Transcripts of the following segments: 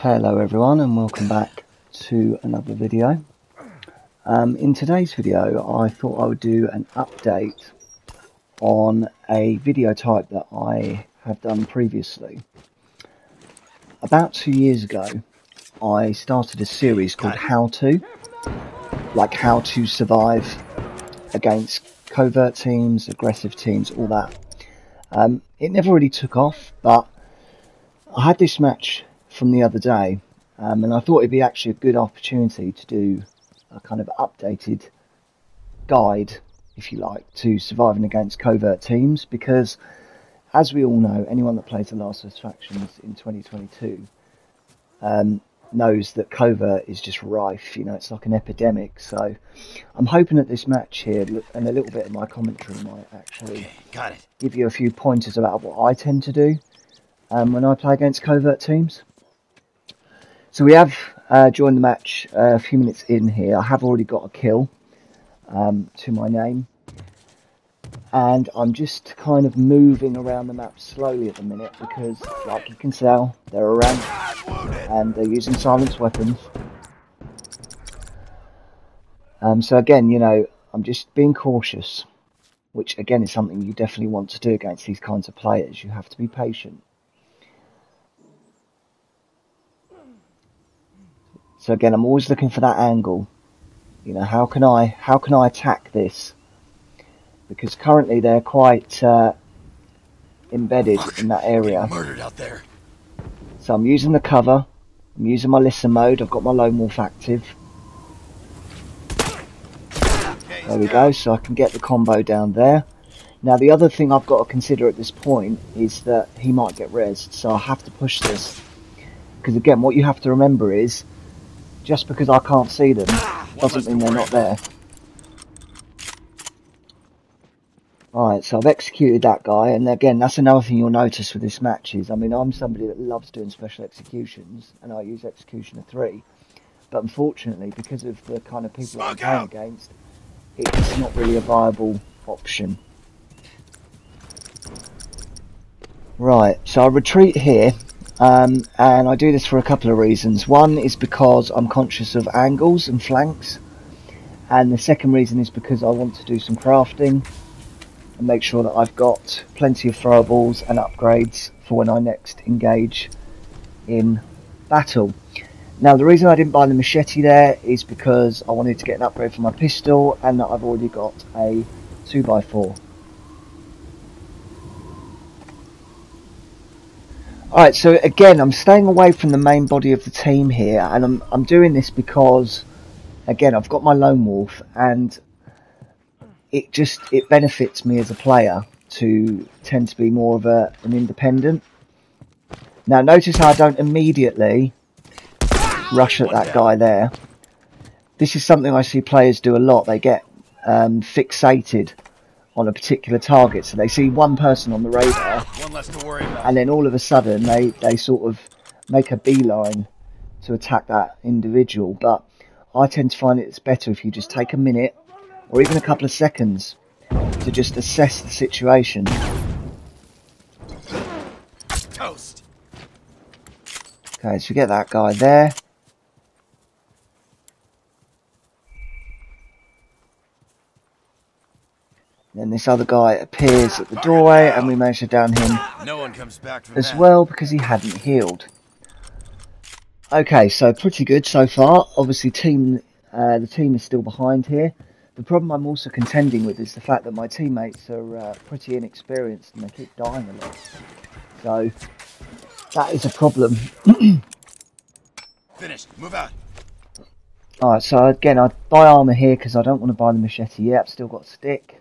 Hello everyone and welcome back to another video. In today's video I thought I would do an update on a video type that I have done previously. About 2 years ago I started a series called How To survive against covert teams, aggressive teams, all that. It never really took off, but I had this match from the other day, and I thought it'd be actually a good opportunity to do a kind of updated guide, if you like, to surviving against covert teams, because as we all know, anyone that plays The Last of Us Factions in 2022 knows that covert is just rife. You know, it's like an epidemic. So I'm hoping that this match here and a little bit of my commentary might actually give you a few pointers about what I tend to do when I play against covert teams. So we have joined the match a few minutes in here. I have already got a kill to my name, and I'm just kind of moving around the map slowly at the minute because, like you can tell, they're around and they're using silenced weapons. So again, you know, I'm just being cautious, which again is something you definitely want to do against these kinds of players. You have to be patient. So again, I'm always looking for that angle. You know, how can I attack this? Because currently they're quite embedded in that area. Murdered out there. So I'm using the cover. I'm using my listen mode. I've got my lone wolf active. There we go. So I can get the combo down there. Now the other thing I've got to consider at this point is that he might get rezzed. So I have to push this. Because again, what you have to remember is, just because I can't see them doesn't mean they're not there. Alright, so I've executed that guy, and again, that's another thing you'll notice with this match is, I mean, I'm somebody that loves doing special executions, and I use Executioner 3, but unfortunately, because of the kind of people I'm playing against, it's not really a viable option. Right, so I retreat here. And I do this for a couple of reasons. One is because I'm conscious of angles and flanks, and the second reason is because I want to do some crafting and make sure that I've got plenty of throwables and upgrades for when I next engage in battle. Now the reason I didn't buy the machete there is because I wanted to get an upgrade for my pistol, and that I've already got a 2x4. Alright, so again, I'm staying away from the main body of the team here, and I'm doing this because, again, I've got my lone wolf, and it benefits me as a player to tend to be more of an independent. Now, notice how I don't immediately rush at that guy there. This is something I see players do a lot. They get fixated on a particular target, so they see one person on the radar, One less to worry about. and then all of a sudden they sort of make a beeline to attack that individual. But I tend to find it's better if you just take a minute or even a couple of seconds to just assess the situation. Toast. Okay, so we get that guy there. Then this other guy appears at the doorway, and we manage to down him No one comes back from as that. well because he hadn't healed. Okay, so pretty good so far. Obviously, the team is still behind here. The problem I'm also contending with is the fact that my teammates are pretty inexperienced and they keep dying a lot. So that is a problem. Finished. Move out. Alright, so again, I buy armour here because I don't want to buy the machete yet. I've still got stick.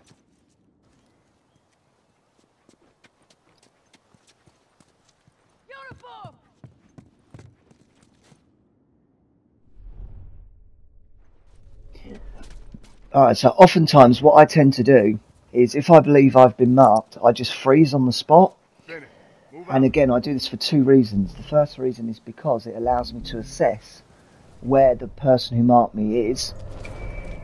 Alright, so oftentimes what I tend to do is, if I believe I've been marked, I just freeze on the spot. And again, I do this for two reasons. The first reason is because it allows me to assess where the person who marked me is.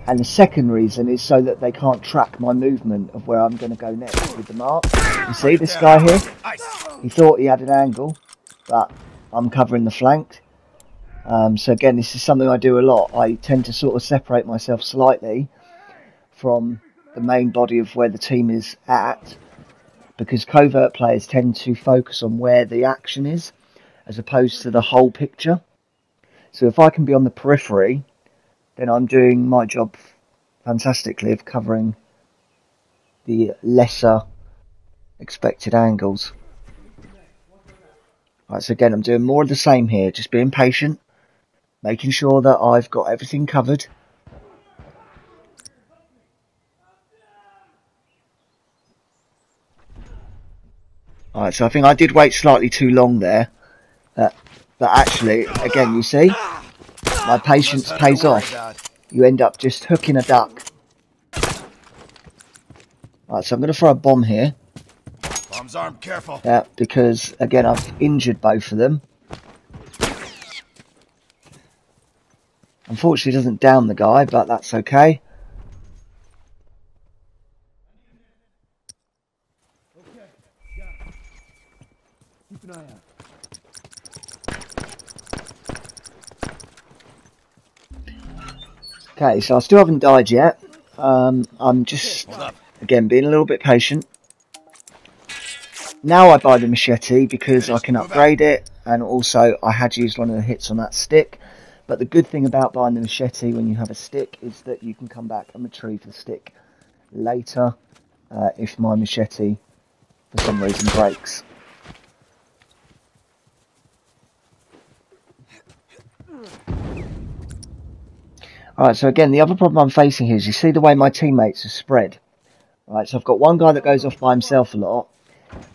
And the second reason is so that they can't track my movement of where I'm going to go next with the mark. You see this guy here? He thought he had an angle, but I'm covering the flank. So again, this is something I do a lot. I tend to sort of separate myself slightly from the main body of where the team is at, because covert players tend to focus on where the action is as opposed to the whole picture. So if I can be on the periphery, then I'm doing my job fantastically of covering the lesser expected angles. Right, so again, I'm doing more of the same here, just being patient, making sure that I've got everything covered. Alright, so I think I did wait slightly too long there. But actually, again, you see, my patience pays off. You end up just hooking a duck. Alright, so I'm going to throw a bomb here. Bomb's armed, careful. Yeah, because, again, I've injured both of them. Unfortunately, it doesn't down the guy, but that's okay. Keep an eye out. Okay, so I still haven't died yet. I'm just, again, being a little bit patient. Now I buy the machete because I can upgrade it, and also I had used one of the hits on that stick. But the good thing about buying the machete when you have a stick is that you can come back and retrieve the stick later if my machete for some reason breaks. Alright, so again, the other problem I'm facing here is you see the way my teammates are spread. Right, so I've got one guy that goes off by himself a lot,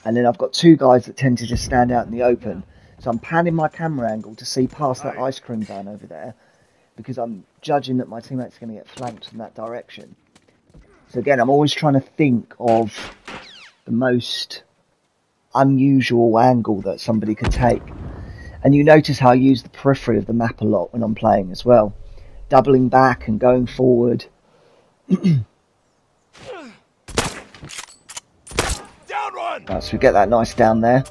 and then I've got two guys that tend to just stand out in the open. So I'm panning my camera angle to see past that ice cream van over there, because I'm judging that my teammate's going to get flanked from that direction. So again, I'm always trying to think of the most unusual angle that somebody could take. And you notice how I use the periphery of the map a lot when I'm playing as well. Doubling back and going forward. Down one! Right, so we get that nice down there.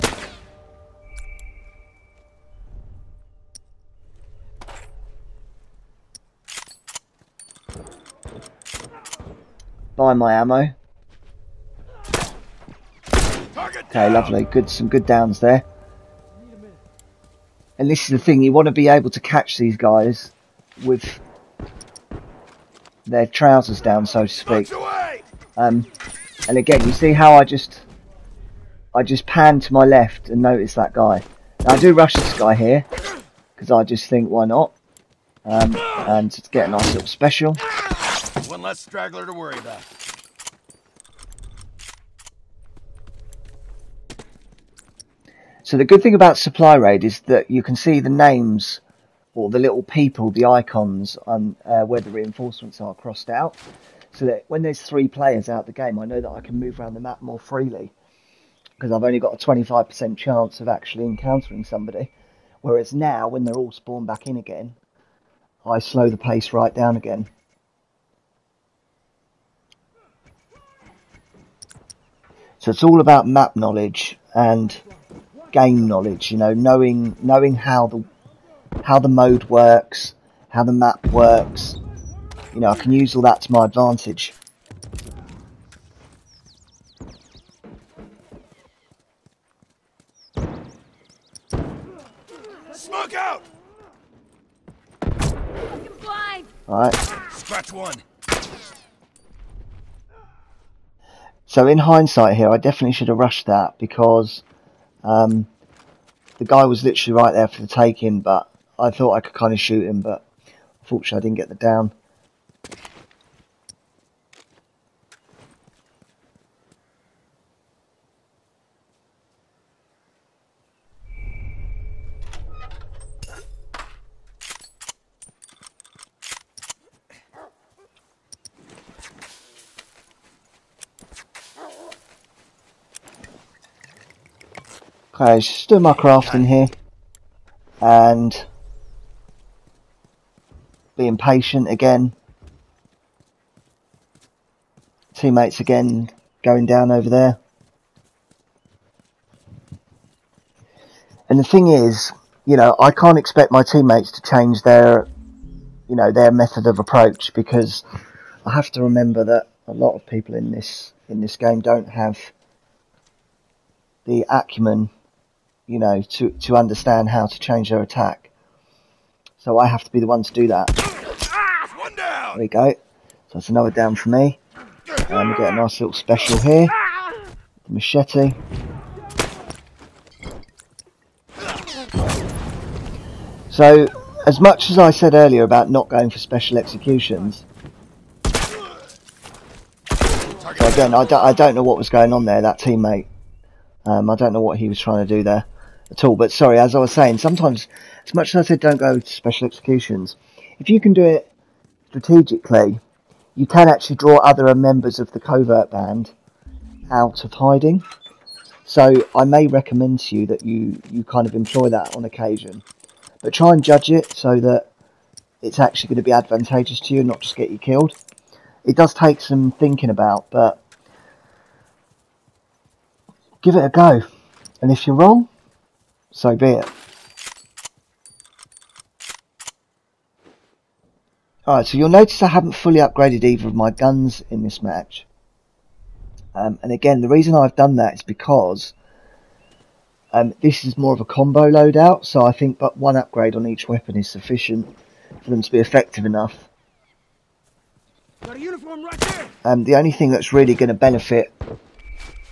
Buy my ammo. Okay, lovely. Good, some good downs there. And this is the thing, you want to be able to catch these guys with their trousers down, so to speak. And again, you see how I just pan to my left and notice that guy. Now, I do rush this guy here because I just think, why not? And to get a nice little special. One less straggler to worry about. So the good thing about Supply Raid is that you can see the names, or the little people, the icons on where the reinforcements are crossed out, so that when there's 3 players out the game, I know that I can move around the map more freely, because I've only got a 25% chance of actually encountering somebody. Whereas now, when they're all spawned back in again, I slow the pace right down again. So it's all about map knowledge and game knowledge, you know, knowing how the mode works, how the map works. You know, I can use all that to my advantage. Smoke out! Alright. Scratch one. So in hindsight here, I definitely should have rushed that, because the guy was literally right there for the taking, but I thought I could kind of shoot him, but unfortunately I didn't get the down. Okay, just doing my crafting here and being patient again. Teammates again going down over there. And the thing is, you know, I can't expect my teammates to change their, you know, their method of approach, because I have to remember that a lot of people in this game don't have the acumen, you know, to understand how to change their attack. So I have to be the one to do that. One down. There we go. So that's another down for me. And we get a nice little special here. The machete. So, as much as I said earlier about not going for special executions, so again, I don't know what was going on there, that teammate. I don't know what he was trying to do there at all. But sorry, as I was saying, sometimes, as much as I said don't go to special executions, if you can do it strategically, you can actually draw other members of the covert band out of hiding. So I may recommend to you that you kind of employ that on occasion. But try and judge it so that it's actually going to be advantageous to you and not just get you killed. It does take some thinking about, but give it a go. And if you're wrong, so be it. Alright, so you'll notice I haven't fully upgraded either of my guns in this match. And again, the reason I've done that is because this is more of a combo loadout, so I think but one upgrade on each weapon is sufficient for them to be effective enough. Got a uniform right there. The only thing that's really going to benefit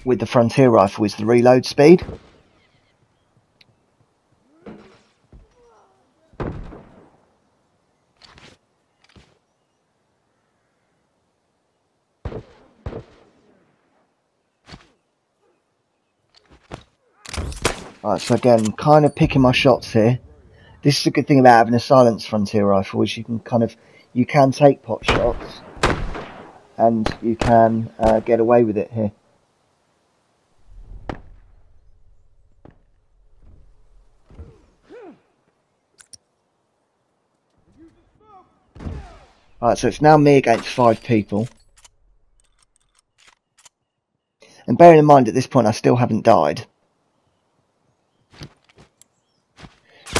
with the Frontier Rifle is the reload speed. Alright, so again, kind of picking my shots here. This is a good thing about having a silenced Frontier Rifle, is you can take pot shots and you can get away with it here. Alright, so it's now me against 5 people. And bearing in mind at this point I still haven't died.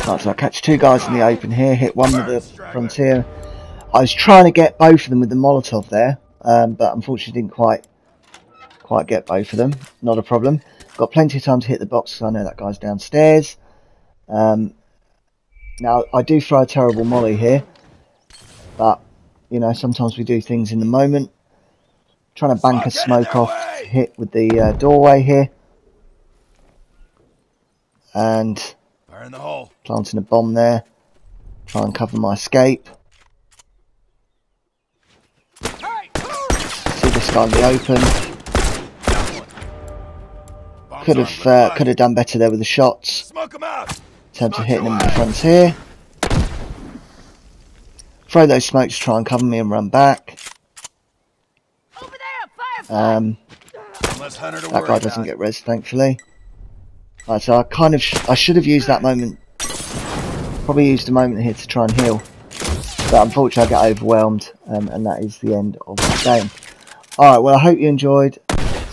Right, so I catch 2 guys in the open here, hit one with the Frontier. I was trying to get both of them with the Molotov there, but unfortunately didn't quite get both of them. Not a problem. Got plenty of time to hit the box, so I know that guy's downstairs. Now, I do throw a terrible molly here, but, you know, sometimes we do things in the moment. Trying to bank a smoke off to hit with the doorway here. And Fire in the hole. Planting a bomb there. Try and cover my escape. See this guy in the open. Could have done better there with the shots. Smoke him out. In terms of hitting him with the Frontier. Throw those smokes to try and cover me and run back. Over there, fire! That guy doesn't get res, thankfully. Right, so I should have used that moment. Probably used a moment here to try and heal. But unfortunately I get overwhelmed, and that is the end of the game. Alright, well I hope you enjoyed.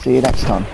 See you next time.